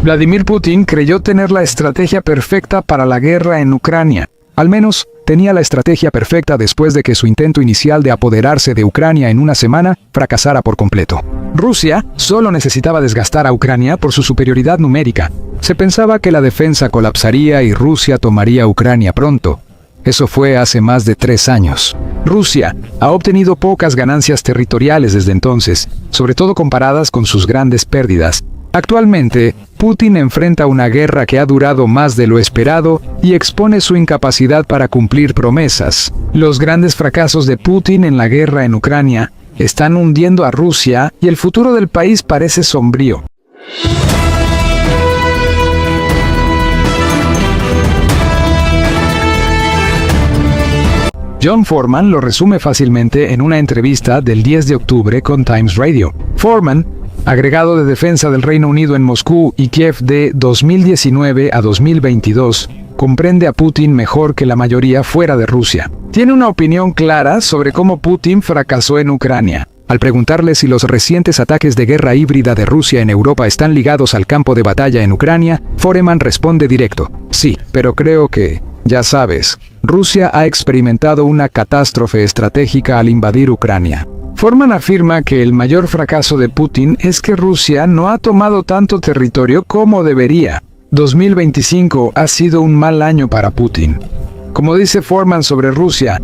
Vladimir Putin creyó tener la estrategia perfecta para la guerra en Ucrania. Al menos, tenía la estrategia perfecta después de que su intento inicial de apoderarse de Ucrania en una semana fracasara por completo. Rusia solo necesitaba desgastar a Ucrania por su superioridad numérica. Se pensaba que la defensa colapsaría y Rusia tomaría Ucrania pronto. Eso fue hace más de 3 años. Rusia ha obtenido pocas ganancias territoriales desde entonces, sobre todo comparadas con sus grandes pérdidas. Actualmente, Putin enfrenta una guerra que ha durado más de lo esperado y expone su incapacidad para cumplir promesas. Los grandes fracasos de Putin en la guerra en Ucrania están hundiendo a Rusia y el futuro del país parece sombrío. John Foreman lo resume fácilmente en una entrevista del 10 de octubre con Times Radio. Foreman, agregado de defensa del Reino Unido en Moscú y Kiev de 2019 a 2022, comprende a Putin mejor que la mayoría fuera de Rusia. Tiene una opinión clara sobre cómo Putin fracasó en Ucrania. Al preguntarle si los recientes ataques de guerra híbrida de Rusia en Europa están ligados al campo de batalla en Ucrania, Foreman responde directo: sí, pero creo que, ya sabes, Rusia ha experimentado una catástrofe estratégica al invadir Ucrania. Foreman afirma que el mayor fracaso de Putin es que Rusia no ha tomado tanto territorio como debería. 2025 ha sido un mal año para Putin. Como dice Foreman sobre Rusia,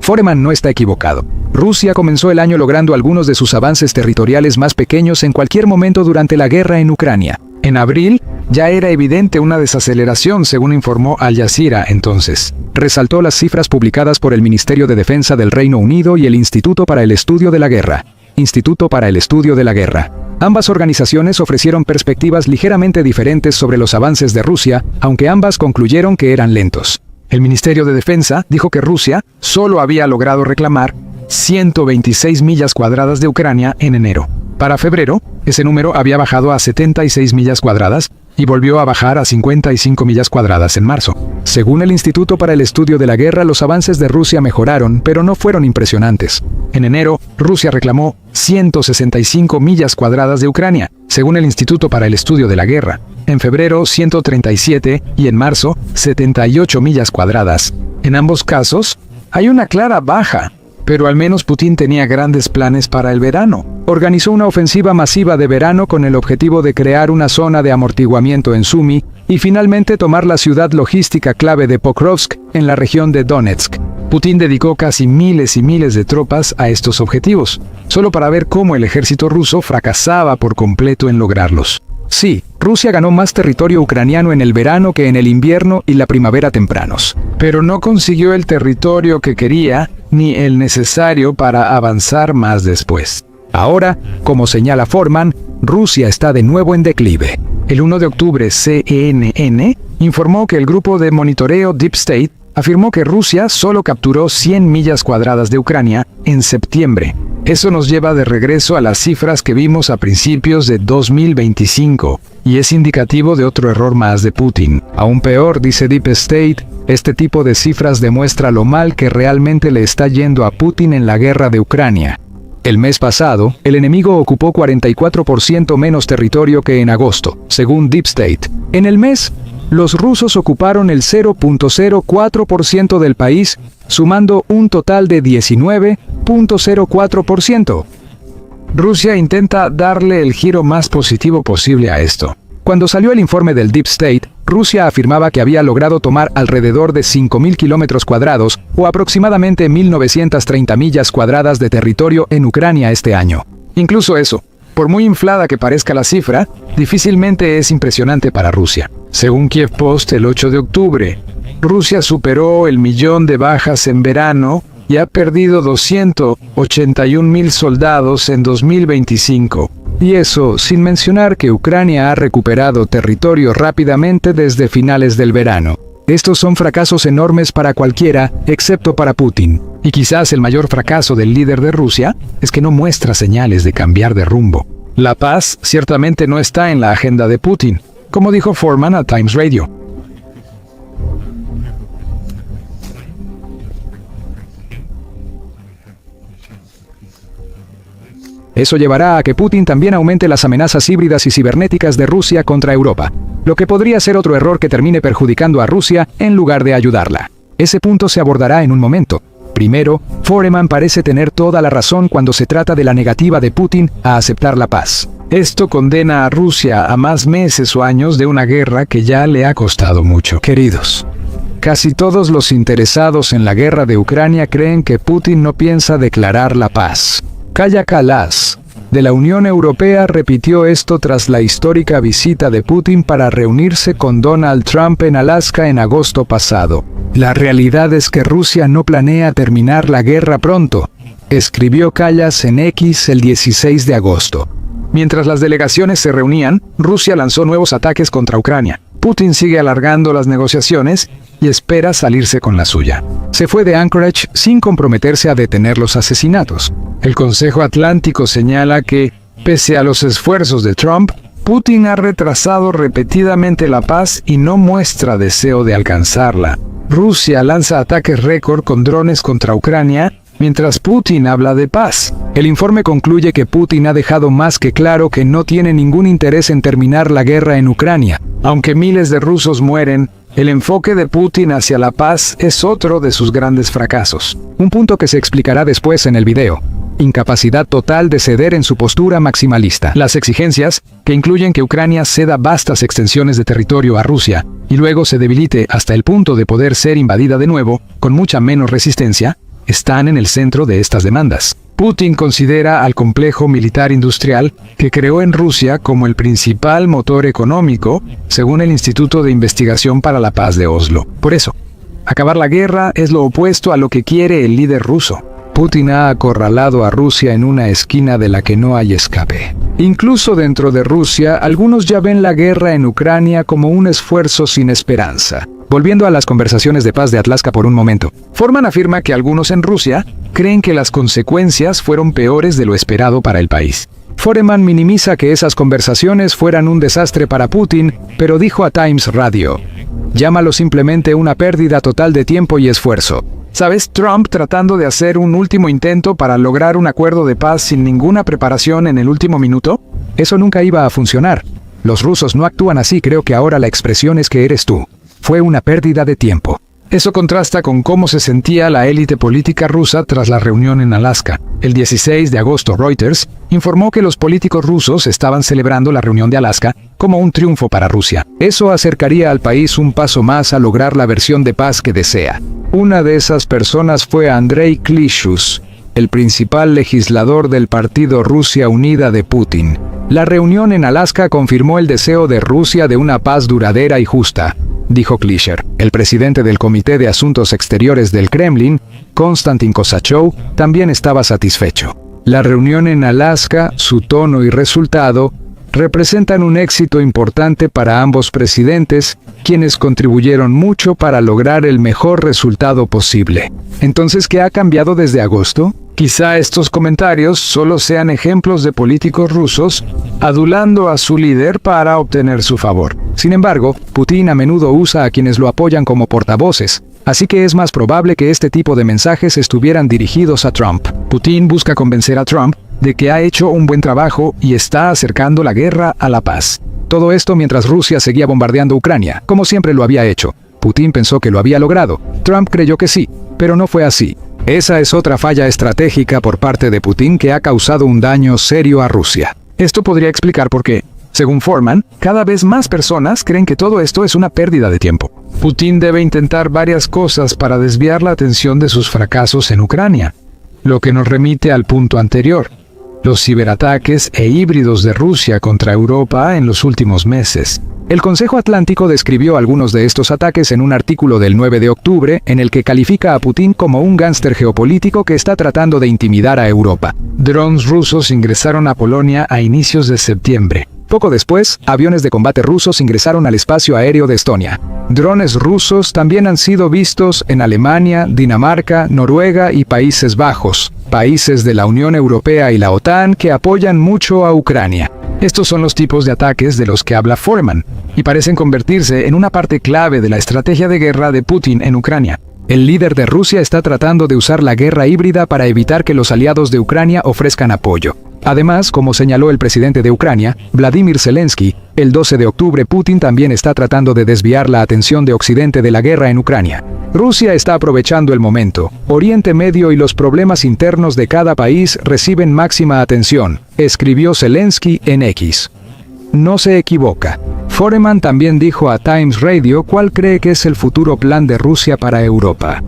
Foreman no está equivocado. Rusia comenzó el año logrando algunos de sus avances territoriales más pequeños en cualquier momento durante la guerra en Ucrania. En abril, ya era evidente una desaceleración, según informó Al Jazeera entonces. Resaltó las cifras publicadas por el Ministerio de Defensa del Reino Unido y el Instituto para el Estudio de la Guerra. Instituto para el Estudio de la Guerra. Ambas organizaciones ofrecieron perspectivas ligeramente diferentes sobre los avances de Rusia, aunque ambas concluyeron que eran lentos. El Ministerio de Defensa dijo que Rusia solo había logrado reclamar 126 millas cuadradas de Ucrania en enero. Para febrero, ese número había bajado a 76 millas cuadradas y volvió a bajar a 55 millas cuadradas en marzo. Según el Instituto para el Estudio de la Guerra, los avances de Rusia mejoraron, pero no fueron impresionantes. En enero, Rusia reclamó 165 millas cuadradas de Ucrania, según el Instituto para el Estudio de la Guerra. En febrero, 137 y en marzo, 78 millas cuadradas. En ambos casos, hay una clara baja. Pero al menos Putin tenía grandes planes para el verano. Organizó una ofensiva masiva de verano con el objetivo de crear una zona de amortiguamiento en Sumy y finalmente tomar la ciudad logística clave de Pokrovsk en la región de Donetsk. Putin dedicó casi miles y miles de tropas a estos objetivos, solo para ver cómo el ejército ruso fracasaba por completo en lograrlos. Sí, Rusia ganó más territorio ucraniano en el verano que en el invierno y la primavera tempranos, pero no consiguió el territorio que quería ni el necesario para avanzar más después. Ahora, como señala Foreman, Rusia está de nuevo en declive. El 1 de octubre, CNN informó que el grupo de monitoreo Deep State afirmó que Rusia solo capturó 100 millas cuadradas de Ucrania en septiembre. Eso nos lleva de regreso a las cifras que vimos a principios de 2025, y es indicativo de otro error más de Putin. Aún peor, dice Deep State, este tipo de cifras demuestra lo mal que realmente le está yendo a Putin en la guerra de Ucrania. El mes pasado, el enemigo ocupó 44% menos territorio que en agosto, según Deep State. En el mes, los rusos ocuparon el 0.04% del país, sumando un total de 19.04%. Rusia intenta darle el giro más positivo posible a esto. Cuando salió el informe del Deep State, Rusia afirmaba que había logrado tomar alrededor de 5.000 kilómetros cuadrados, o aproximadamente 1.930 millas cuadradas de territorio en Ucrania este año. Incluso eso, por muy inflada que parezca la cifra, difícilmente es impresionante para Rusia. Según Kiev Post, el 8 de octubre, Rusia superó el 1.000.000 de bajas en verano y ha perdido 281.000 soldados en 2025. Y eso sin mencionar que Ucrania ha recuperado territorio rápidamente desde finales del verano. Estos son fracasos enormes para cualquiera, excepto para Putin. Y quizás el mayor fracaso del líder de Rusia es que no muestra señales de cambiar de rumbo. La paz ciertamente no está en la agenda de Putin, como dijo Foreman a Times Radio. Eso llevará a que Putin también aumente las amenazas híbridas y cibernéticas de Rusia contra Europa, lo que podría ser otro error que termine perjudicando a Rusia en lugar de ayudarla. Ese punto se abordará en un momento. Primero, Foreman parece tener toda la razón cuando se trata de la negativa de Putin a aceptar la paz. Esto condena a Rusia a más meses o años de una guerra que ya le ha costado mucho. Queridos, casi todos los interesados en la guerra de Ucrania creen que Putin no piensa declarar la paz. Kaja Kallas, de la Unión Europea, repitió esto tras la histórica visita de Putin para reunirse con Donald Trump en Alaska en agosto pasado. La realidad es que Rusia no planea terminar la guerra pronto, escribió Kallas en X el 16 de agosto. Mientras las delegaciones se reunían, Rusia lanzó nuevos ataques contra Ucrania. Putin sigue alargando las negociaciones y espera salirse con la suya. Se fue de Anchorage sin comprometerse a detener los asesinatos. El Consejo Atlántico señala que, pese a los esfuerzos de Trump, Putin ha retrasado repetidamente la paz y no muestra deseo de alcanzarla. Rusia lanza ataques récord con drones contra Ucrania, mientras Putin habla de paz. El informe concluye que Putin ha dejado más que claro que no tiene ningún interés en terminar la guerra en Ucrania. Aunque miles de rusos mueren, el enfoque de Putin hacia la paz es otro de sus grandes fracasos. Un punto que se explicará después en el video. Incapacidad total de ceder en su postura maximalista. Las exigencias, que incluyen que Ucrania ceda vastas extensiones de territorio a Rusia y luego se debilite hasta el punto de poder ser invadida de nuevo, con mucha menos resistencia, están en el centro de estas demandas. Putin considera al complejo militar industrial que creó en Rusia como el principal motor económico, según el Instituto de Investigación para la Paz de Oslo. Por eso, acabar la guerra es lo opuesto a lo que quiere el líder ruso. Putin ha acorralado a Rusia en una esquina de la que no hay escape. Incluso dentro de Rusia, algunos ya ven la guerra en Ucrania como un esfuerzo sin esperanza. Volviendo a las conversaciones de paz de Alaska por un momento, Foreman afirma que algunos en Rusia creen que las consecuencias fueron peores de lo esperado para el país. Foreman minimiza que esas conversaciones fueran un desastre para Putin, pero dijo a Times Radio: "Llámalo simplemente una pérdida total de tiempo y esfuerzo". ¿Sabes? Trump tratando de hacer un último intento para lograr un acuerdo de paz sin ninguna preparación en el último minuto. Eso nunca iba a funcionar. Los rusos no actúan así. Creo que ahora la expresión es que eres tú. Fue una pérdida de tiempo. Eso contrasta con cómo se sentía la élite política rusa tras la reunión en Alaska. El 16 de agosto, Reuters informó que los políticos rusos estaban celebrando la reunión de Alaska como un triunfo para Rusia. Eso acercaría al país un paso más a lograr la versión de paz que desea. Una de esas personas fue Andrei Klishus, el principal legislador del partido Rusia Unida de Putin. La reunión en Alaska confirmó el deseo de Rusia de una paz duradera y justa, dijo Klischer. El presidente del Comité de Asuntos Exteriores del Kremlin, Konstantin Kosachev, también estaba satisfecho. La reunión en Alaska, su tono y resultado, representan un éxito importante para ambos presidentes, quienes contribuyeron mucho para lograr el mejor resultado posible. Entonces, ¿qué ha cambiado desde agosto? Quizá estos comentarios solo sean ejemplos de políticos rusos adulando a su líder para obtener su favor. Sin embargo, Putin a menudo usa a quienes lo apoyan como portavoces, así que es más probable que este tipo de mensajes estuvieran dirigidos a Trump. Putin busca convencer a Trump de que ha hecho un buen trabajo y está acercando la guerra a la paz. Todo esto mientras Rusia seguía bombardeando Ucrania, como siempre lo había hecho. Putin pensó que lo había logrado. Trump creyó que sí, pero no fue así. Esa es otra falla estratégica por parte de Putin que ha causado un daño serio a Rusia. Esto podría explicar por qué, según Foreman, cada vez más personas creen que todo esto es una pérdida de tiempo. Putin debe intentar varias cosas para desviar la atención de sus fracasos en Ucrania, lo que nos remite al punto anterior: los ciberataques e híbridos de Rusia contra Europa en los últimos meses. El Consejo Atlántico describió algunos de estos ataques en un artículo del 9 de octubre en el que califica a Putin como un gánster geopolítico que está tratando de intimidar a Europa. Drones rusos ingresaron a Polonia a inicios de septiembre. Poco después, aviones de combate rusos ingresaron al espacio aéreo de Estonia. Drones rusos también han sido vistos en Alemania, Dinamarca, Noruega y Países Bajos, países de la Unión Europea y la OTAN que apoyan mucho a Ucrania. Estos son los tipos de ataques de los que habla Foreman, y parecen convertirse en una parte clave de la estrategia de guerra de Putin en Ucrania. El líder de Rusia está tratando de usar la guerra híbrida para evitar que los aliados de Ucrania ofrezcan apoyo. Además, como señaló el presidente de Ucrania, Vladimir Zelensky, el 12 de octubre Putin también está tratando de desviar la atención de Occidente de la guerra en Ucrania. Rusia está aprovechando el momento. Oriente Medio y los problemas internos de cada país reciben máxima atención, escribió Zelensky en X. No se equivoca. Foreman también dijo a Times Radio cuál cree que es el futuro plan de Rusia para Europa.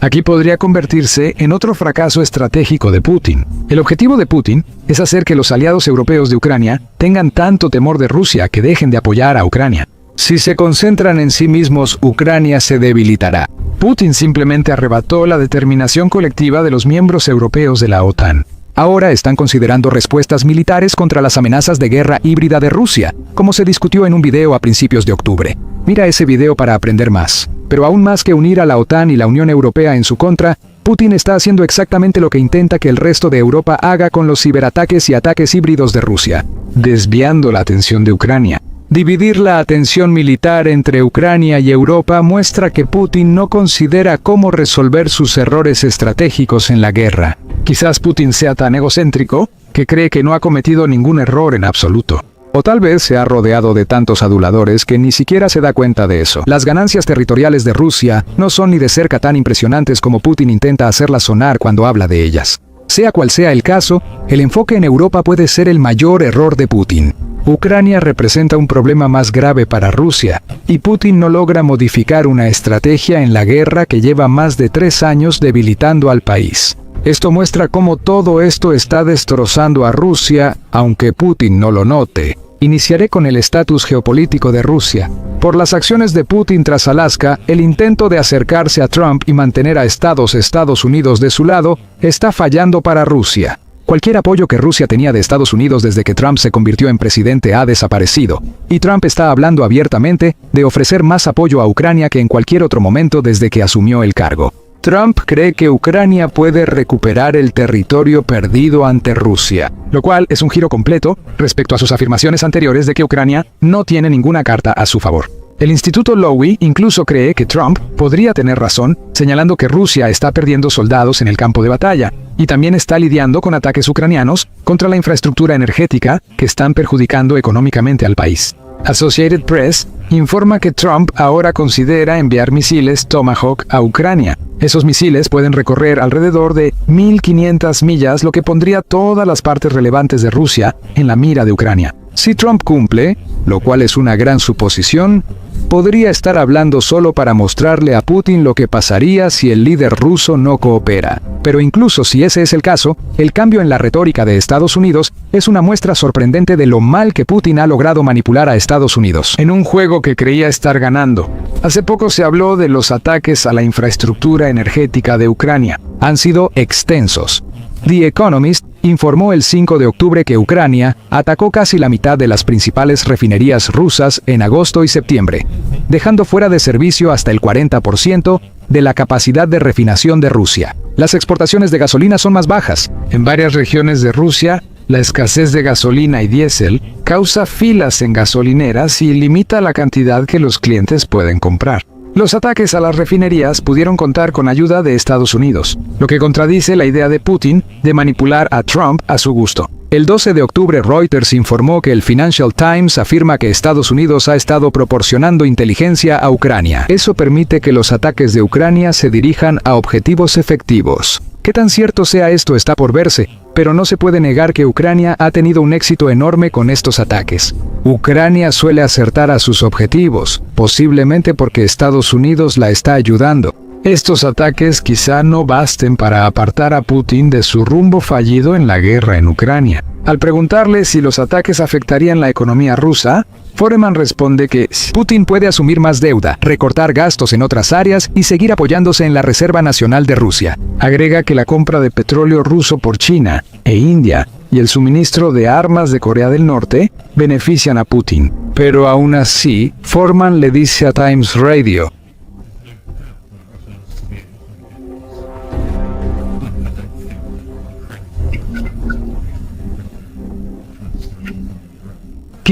Aquí podría convertirse en otro fracaso estratégico de Putin. El objetivo de Putin es hacer que los aliados europeos de Ucrania tengan tanto temor de Rusia que dejen de apoyar a Ucrania. Si se concentran en sí mismos, Ucrania se debilitará. Putin simplemente arrebató la determinación colectiva de los miembros europeos de la OTAN. Ahora están considerando respuestas militares contra las amenazas de guerra híbrida de Rusia, como se discutió en un video a principios de octubre. Mira ese video para aprender más. Pero aún más que unir a la OTAN y la Unión Europea en su contra, Putin está haciendo exactamente lo que intenta que el resto de Europa haga con los ciberataques y ataques híbridos de Rusia, desviando la atención de Ucrania. Dividir la atención militar entre Ucrania y Europa muestra que Putin no considera cómo resolver sus errores estratégicos en la guerra. Quizás Putin sea tan egocéntrico que cree que no ha cometido ningún error en absoluto. O tal vez se ha rodeado de tantos aduladores que ni siquiera se da cuenta de eso. Las ganancias territoriales de Rusia no son ni de cerca tan impresionantes como Putin intenta hacerlas sonar cuando habla de ellas. Sea cual sea el caso, el enfoque en Europa puede ser el mayor error de Putin. Ucrania representa un problema más grave para Rusia, y Putin no logra modificar una estrategia en la guerra que lleva más de 3 años debilitando al país. Esto muestra cómo todo esto está destrozando a Rusia, aunque Putin no lo note. Iniciaré con el estatus geopolítico de Rusia. Por las acciones de Putin tras Alaska, el intento de acercarse a Trump y mantener a Estados Unidos de su lado está fallando para Rusia. Cualquier apoyo que Rusia tenía de Estados Unidos desde que Trump se convirtió en presidente ha desaparecido, y Trump está hablando abiertamente de ofrecer más apoyo a Ucrania que en cualquier otro momento desde que asumió el cargo. Trump cree que Ucrania puede recuperar el territorio perdido ante Rusia, lo cual es un giro completo respecto a sus afirmaciones anteriores de que Ucrania no tiene ninguna carta a su favor. El Instituto Lowy incluso cree que Trump podría tener razón, señalando que Rusia está perdiendo soldados en el campo de batalla, y también está lidiando con ataques ucranianos contra la infraestructura energética que están perjudicando económicamente al país. Associated Press informa que Trump ahora considera enviar misiles Tomahawk a Ucrania. Esos misiles pueden recorrer alrededor de 1.500 millas, lo que pondría todas las partes relevantes de Rusia en la mira de Ucrania. Si Trump cumple, lo cual es una gran suposición, podría estar hablando solo para mostrarle a Putin lo que pasaría si el líder ruso no coopera. Pero incluso si ese es el caso, el cambio en la retórica de Estados Unidos es una muestra sorprendente de lo mal que Putin ha logrado manipular a Estados Unidos en un juego que creía estar ganando. Hace poco se habló de los ataques a la infraestructura energética de Ucrania. Han sido extensos. The Economist informó el 5 de octubre que Ucrania atacó casi la mitad de las principales refinerías rusas en agosto y septiembre, dejando fuera de servicio hasta el 40% de la capacidad de refinación de Rusia. Las exportaciones de gasolina son más bajas. En varias regiones de Rusia, la escasez de gasolina y diésel causa filas en gasolineras y limita la cantidad que los clientes pueden comprar. Los ataques a las refinerías pudieron contar con ayuda de Estados Unidos, lo que contradice la idea de Putin de manipular a Trump a su gusto. El 12 de octubre Reuters informó que el Financial Times afirma que Estados Unidos ha estado proporcionando inteligencia a Ucrania. Eso permite que los ataques de Ucrania se dirijan a objetivos efectivos. Qué tan cierto sea esto está por verse, pero no se puede negar que Ucrania ha tenido un éxito enorme con estos ataques. Ucrania suele acertar a sus objetivos, posiblemente porque Estados Unidos la está ayudando. Estos ataques quizá no basten para apartar a Putin de su rumbo fallido en la guerra en Ucrania. Al preguntarle si los ataques afectarían la economía rusa, Foreman responde que Putin puede asumir más deuda, recortar gastos en otras áreas y seguir apoyándose en la Reserva Nacional de Rusia. Agrega que la compra de petróleo ruso por China e India y el suministro de armas de Corea del Norte benefician a Putin. Pero aún así, Foreman le dice a Times Radio: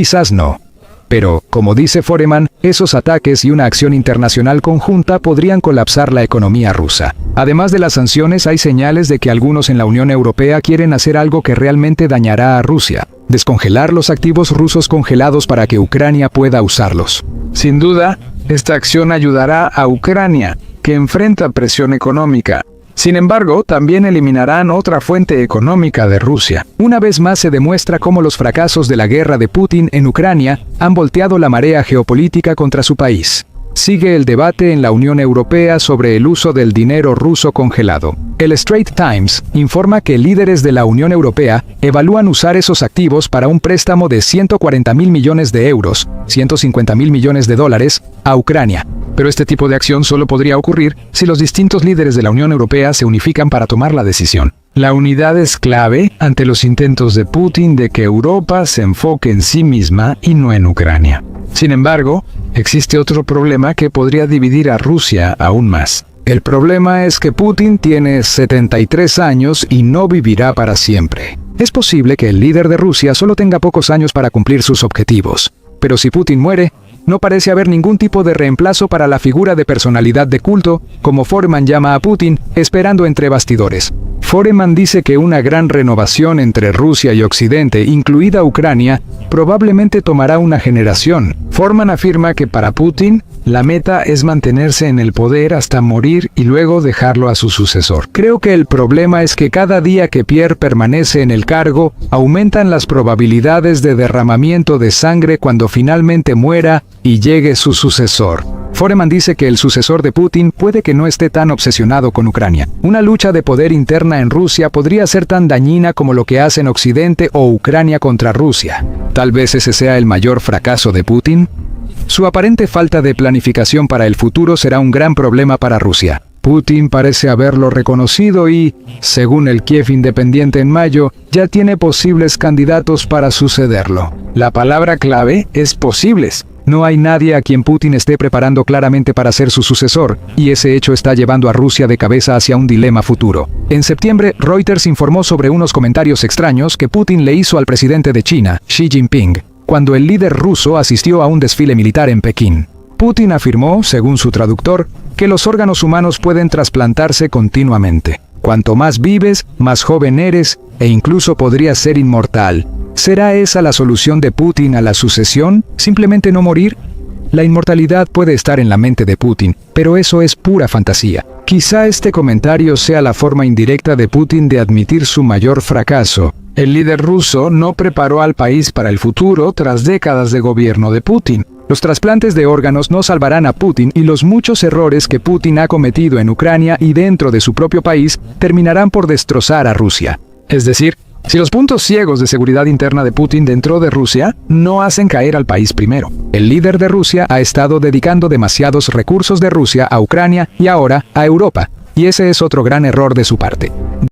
Quizás no. Pero, como dice Foreman, esos ataques y una acción internacional conjunta podrían colapsar la economía rusa. Además de las sanciones, hay señales de que algunos en la Unión Europea quieren hacer algo que realmente dañará a Rusia: descongelar los activos rusos congelados para que Ucrania pueda usarlos. Sin duda, esta acción ayudará a Ucrania, que enfrenta presión económica. Sin embargo, también eliminarán otra fuente económica de Rusia. Una vez más se demuestra cómo los fracasos de la guerra de Putin en Ucrania han volteado la marea geopolítica contra su país. Sigue el debate en la Unión Europea sobre el uso del dinero ruso congelado. El Straits Times informa que líderes de la Unión Europea evalúan usar esos activos para un préstamo de 140.000 millones de euros, 150.000 millones de dólares, a Ucrania. Pero este tipo de acción solo podría ocurrir si los distintos líderes de la Unión Europea se unifican para tomar la decisión. La unidad es clave ante los intentos de Putin de que Europa se enfoque en sí misma y no en Ucrania. Sin embargo, existe otro problema que podría dividir a Rusia aún más. El problema es que Putin tiene 73 años y no vivirá para siempre. Es posible que el líder de Rusia solo tenga pocos años para cumplir sus objetivos. Pero si Putin muere, no parece haber ningún tipo de reemplazo para la figura de personalidad de culto, como Foreman llama a Putin, esperando entre bastidores. Foreman dice que una gran renovación entre Rusia y Occidente, incluida Ucrania, probablemente tomará una generación. Foreman afirma que para Putin, la meta es mantenerse en el poder hasta morir y luego dejarlo a su sucesor. Creo que el problema es que cada día que Pierre permanece en el cargo, aumentan las probabilidades de derramamiento de sangre cuando finalmente muera y llegue su sucesor. Foreman dice que el sucesor de Putin puede que no esté tan obsesionado con Ucrania. Una lucha de poder interna en Rusia podría ser tan dañina como lo que hacen Occidente o Ucrania contra Rusia. Tal vez ese sea el mayor fracaso de Putin. Su aparente falta de planificación para el futuro será un gran problema para Rusia. Putin parece haberlo reconocido y, según el Kiev Independiente en mayo, ya tiene posibles candidatos para sucederlo. La palabra clave es posibles. No hay nadie a quien Putin esté preparando claramente para ser su sucesor, y ese hecho está llevando a Rusia de cabeza hacia un dilema futuro. En septiembre, Reuters informó sobre unos comentarios extraños que Putin le hizo al presidente de China, Xi Jinping, cuando el líder ruso asistió a un desfile militar en Pekín. Putin afirmó, según su traductor, que los órganos humanos pueden trasplantarse continuamente. Cuanto más vives, más joven eres, e incluso podrías ser inmortal. ¿Será esa la solución de Putin a la sucesión? ¿Simplemente no morir? La inmortalidad puede estar en la mente de Putin, pero eso es pura fantasía. Quizá este comentario sea la forma indirecta de Putin de admitir su mayor fracaso. El líder ruso no preparó al país para el futuro tras décadas de gobierno de Putin. Los trasplantes de órganos no salvarán a Putin y los muchos errores que Putin ha cometido en Ucrania y dentro de su propio país terminarán por destrozar a Rusia. Es decir, si los puntos ciegos de seguridad interna de Putin dentro de Rusia no hacen caer al país primero. El líder de Rusia ha estado dedicando demasiados recursos de Rusia a Ucrania y ahora a Europa, y ese es otro gran error de su parte.